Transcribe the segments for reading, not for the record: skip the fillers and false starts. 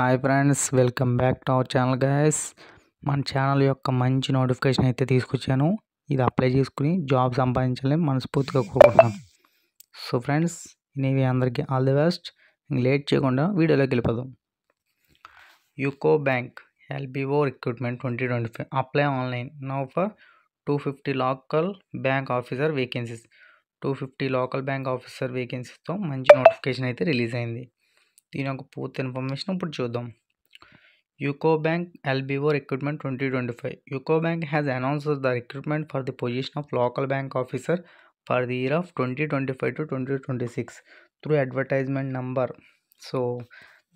Hi friends, welcome back to our channel guys. మన channel యొక్క మంచి నోటిఫికేషన్ అయితే తీసుకొచ్చాను. ఇది అప్లై చేసుకుని జాబ్ సంపాదించాలని మనస్ఫూర్తిగా కోరుకుంటున్నాను. సో ఫ్రెండ్స్, ఇవి అందరికీ ఆల్ ది బెస్ట్. లేట్ చేయకుండా వీడియోలోకి వెళ్ళిపోదాం. UCO bank LBO recruitment 2025 apply online now for 250 local bank officer vacancies. 250 local bank officer వేకెన్సీస్తో మంచి నోటిఫికేషన్ అయితే రిలీజ్ అయింది. దీని యొక్క పూర్తి ఇన్ఫర్మేషన్ ఇప్పుడు చూద్దాం. UCO bank LBO recruitment 2025. UCO bank has announced the recruitment for the position of local bank officer for the year of 2025 to 2026 through advertisement number. So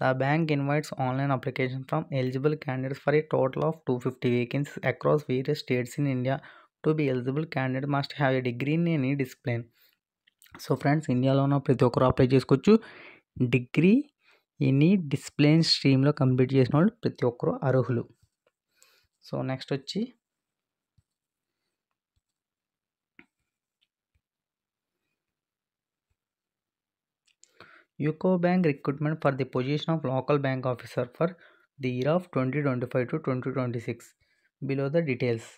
the bank invites online application from eligible candidates for a total of 250 vacancies across various states in India. To be eligible, candidate must have a degree in any discipline. So friends, ఇండియాలో ఉన్న ప్రతి ఒక్కరు apply చేసుకోవచ్చు. Degree any discipline స్ట్రీమ్లో complete చేసిన వాళ్ళు ప్రతి ఒక్కరు అర్హులు. సో నెక్స్ట్ వచ్చి UCO bank recruitment for the position of local bank officer for the year of 2025 to 2026. Below the details.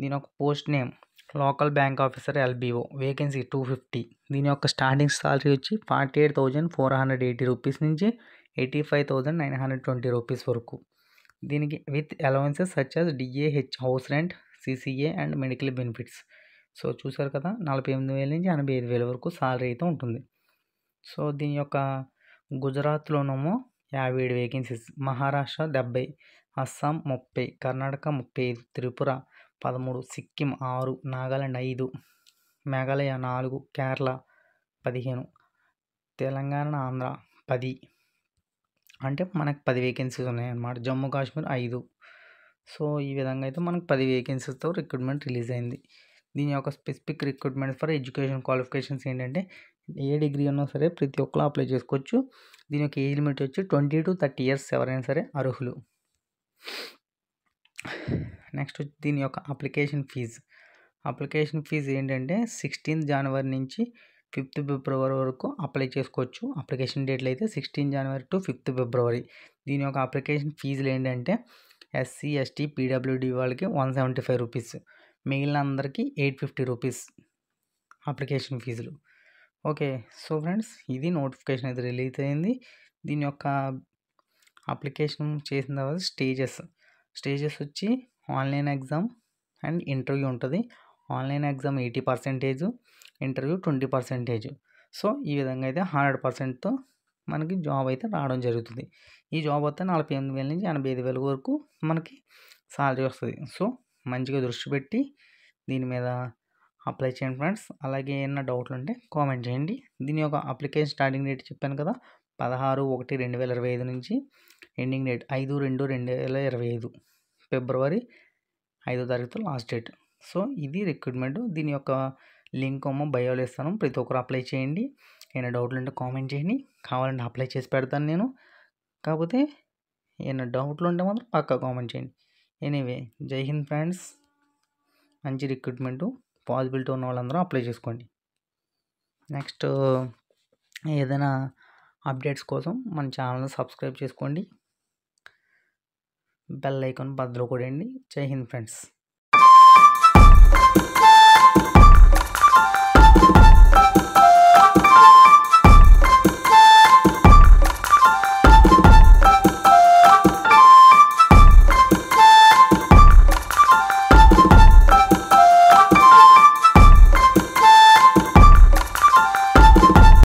దీని యొక్క post name local bank officer LBO, vacancy 250. దీని యొక్క స్టార్టింగ్ సాలరీ వచ్చి 48,480 రూపీస్ నుంచి 85,920 రూపీస్ వరకు. దీనికి with allowances such as DAH, house rent, CCA and medical benefits. So చూసారు కదా, 48,000 నుంచి 85,000 వరకు సాలరీ అయితే ఉంటుంది. సో దీని యొక్క గుజరాత్లోనేమో 57 వేకెన్సీస్, మహారాష్ట్ర 70, అస్సాం 30, కర్ణాటక 35, త్రిపుర 13, సిక్కిం 6, నాగాలాండ్ 5, మేఘాలయ 4, కేరళ 15, తెలంగాణ ఆంధ్ర 10. అంటే మనకు 10 వేకెన్సీస్ ఉన్నాయన్నమాట. జమ్మూ కాశ్మీర్ 5. సో ఈ విధంగా అయితే మనకు 10 వేకెన్సీస్తో రిక్రూట్మెంట్ రిలీజ్ అయింది. దీని యొక్క specific recruitment for education qualifications ఏంటంటే ఏ డిగ్రీ ఉన్నా సరే ప్రతి ఒక్కరు అప్లై చేసుకోవచ్చు. దీని యొక్క ఏజ్ లిమిట్ వచ్చి 20 to 30 ఇయర్స్ ఎవరైనా సరే అర్హులు. నెక్స్ట్ వచ్చి దీని యొక్క అప్లికేషన్ ఫీజు ఏంటంటే 16 జనవరి నుంచి 5 ఫిబ్రవరి వరకు అప్లై చేసుకోవచ్చు. అప్లికేషన్ డేట్లు అయితే 16 జనవరి టు 5 ఫిబ్రవరి. దీని యొక్క అప్లికేషన్ ఫీజులు ఏంటంటే SC, ST, PWD వాళ్ళకి 175 రూపీస్, మిగిలిన అందరికీ 850 రూపీస్ అప్లికేషన్ ఫీజులు. ఓకే, సో ఫ్రెండ్స్, ఇది నోటిఫికేషన్ అయితే రిలీజ్ అయింది. దీని యొక్క అప్లికేషన్ చేసిన తర్వాత స్టేజెస్ వచ్చి ఆన్లైన్ ఎగ్జామ్ అండ్ ఇంటర్వ్యూ ఉంటుంది. Online exam 80%, interview 20%. సో ఈ విధంగా అయితే 100%తో మనకి జాబ్ అయితే రావడం జరుగుతుంది. ఈ జాబ్ వస్తే 48,000 నుంచి 85,000 వరకు మనకి సాలరీ వస్తుంది. సో మంచిగా దృష్టి పెట్టి దీని మీద అప్లై చేయండి ఫ్రెండ్స్. అలాగే ఏమైనా డౌట్లు ఉంటే కామెంట్ చేయండి. దీని యొక్క అప్లికేషన్ స్టార్టింగ్ డేట్ చెప్పాను కదా, 16/1/2025 నుంచి ఎండింగ్ డేట్ 5/2/2025, ఫిబ్రవరి 5వ తారీఖుతో లాస్ట్ డేట్. సో ఇది రిక్రూట్మెంట్. దీని యొక్క లింక్ బయోలో ఇస్తాను, ప్రతి ఒక్కరు అప్లై చేయండి. ఏమైనా డౌట్లు ఉంటే కామెంట్ చేయండి, కావాలంటే అప్లై చేసి పెడతాను నేను. కాకపోతే ఏమైనా డౌట్లు ఉంటే మాత్రం పక్కా కామెంట్ చేయండి. ఎనీవే, జై హింద్ ఫ్రెండ్స్. మంచి రిక్రూట్మెంటు, పాసిబిలిటీ ఉన్న వాళ్ళందరూ అప్లై చేసుకోండి. నెక్స్ట్ ఏదైనా అప్డేట్స్ కోసం మన ఛానల్ని సబ్స్క్రైబ్ చేసుకోండి, బెల్ ఐకాన్ బద్దలు కొట్టండి. జై హింద్ ఫ్రెండ్స్.